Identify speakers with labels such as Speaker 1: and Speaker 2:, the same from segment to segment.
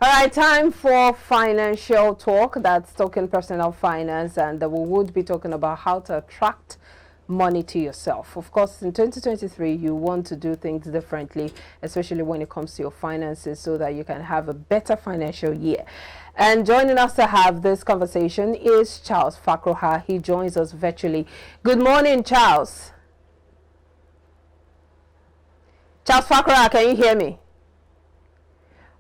Speaker 1: All right, time for financial talk. That's talking personal finance, and we would be talking about how to attract money to yourself. Of course, in 2023, you want to do things differently, especially when it comes to your finances, so that you can have a better financial year. And joining us to have this conversation is Charles Fakroha. He joins us virtually. Good morning, Charles. Charles Fakroha, can you hear me?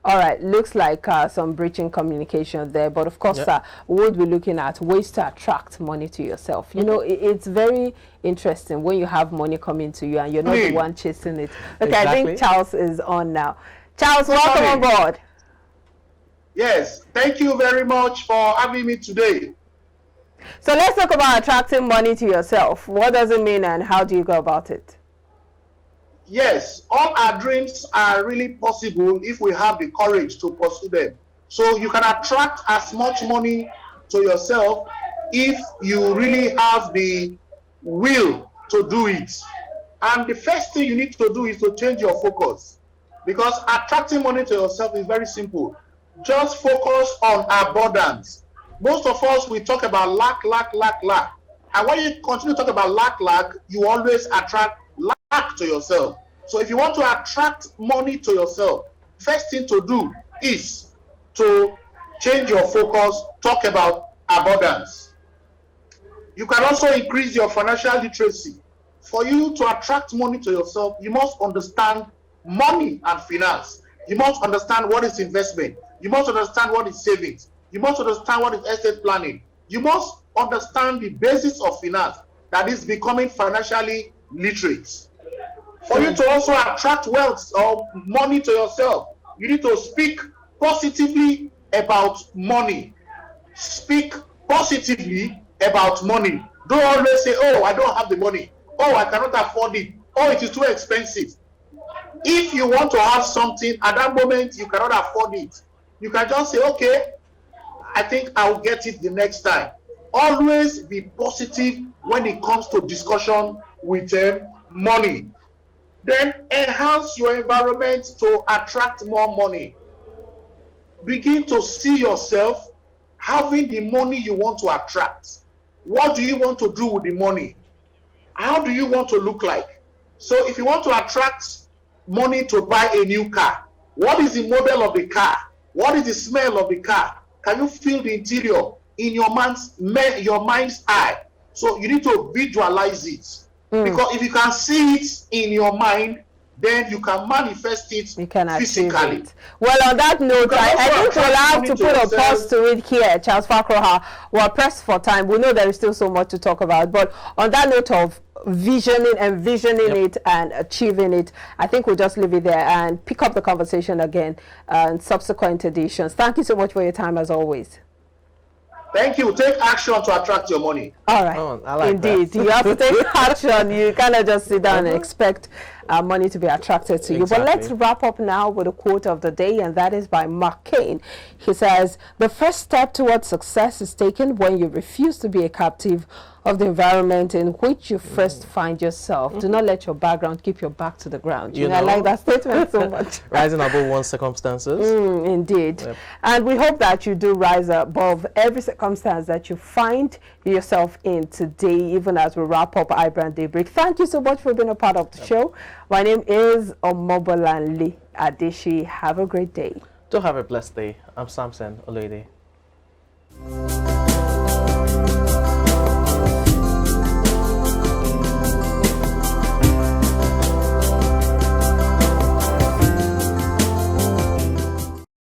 Speaker 1: All right, looks like some breaching communication there, but of course, we'll be looking at ways to attract money to yourself. You know, it's very interesting when you have money coming to you and you're not the one chasing it. Okay, exactly. I think Charles is on now. Charles, welcome on board.
Speaker 2: Yes, thank you very much for having me today.
Speaker 1: So let's talk about attracting money to yourself. What does it mean and how do you go about it?
Speaker 2: Yes, all our dreams are really possible if we have the courage to pursue them. So you can attract as much money to yourself if you really have the will to do it. And the first thing you need to do is to change your focus. Because attracting money to yourself is very simple. Just focus on abundance. Most of us, we talk about lack. And when you continue to talk about lack, you always attract lack to yourself. So if you want to attract money to yourself, first thing to do is to change your focus, talk about abundance. You can also increase your financial literacy. For you to attract money to yourself, you must understand money and finance. You must understand what is investment. You must understand what is savings. You must understand what is estate planning. You must understand the basis of finance, that is becoming financially literate. For you to also attract wealth or money to yourself, you need to speak positively about money. Speak positively about money. Don't always say, oh, I don't have the money. Oh, I cannot afford it. Oh, it is too expensive. If you want to have something, at that moment, you cannot afford it. You can just say, okay, I think I'll get it the next time. Always be positive when it comes to discussion with money. Then enhance your environment to attract more money. Begin to see yourself having the money you want to attract. What do you want to do with the money? How do you want to look like? So if you want to attract money to buy a new car, what is the model of the car? What is the smell of the car? Can you feel the interior in your mind's eye? So you need to visualize it. Because if you can see it in your mind, then you can manifest it physically.
Speaker 1: It. Well, on that note, I think we'll have to put a pause to it here, Charles Fakroha. We're pressed for time. We know there is still so much to talk about. But on that note of envisioning it and achieving it, I think we'll just leave it there and pick up the conversation again in subsequent editions. Thank you so much for your time, as always.
Speaker 2: Thank you. Take action to attract your money.
Speaker 1: All right.
Speaker 3: Oh, I like
Speaker 1: Indeed.
Speaker 3: that.
Speaker 1: You have to take action. You cannot just sit down and expect money to be attracted to you. But let's wrap up now with a quote of the day, and that is by Mark Cain. He says, "The first step towards success is taken when you refuse to be a captive of the environment in which you first find yourself. Do not let your background keep your back to the ground." You know, I like that statement so much.
Speaker 3: Rising above one's circumstances.
Speaker 1: Indeed. Yep. And we hope that you do rise above every circumstance that you find yourself in today, even as we wrap up iBrand Daybreak. Thank you so much for being a part of the show. My name is Omobolanle Adeshi. Have a great day.
Speaker 3: Do have a blessed day. I'm Samson Olede.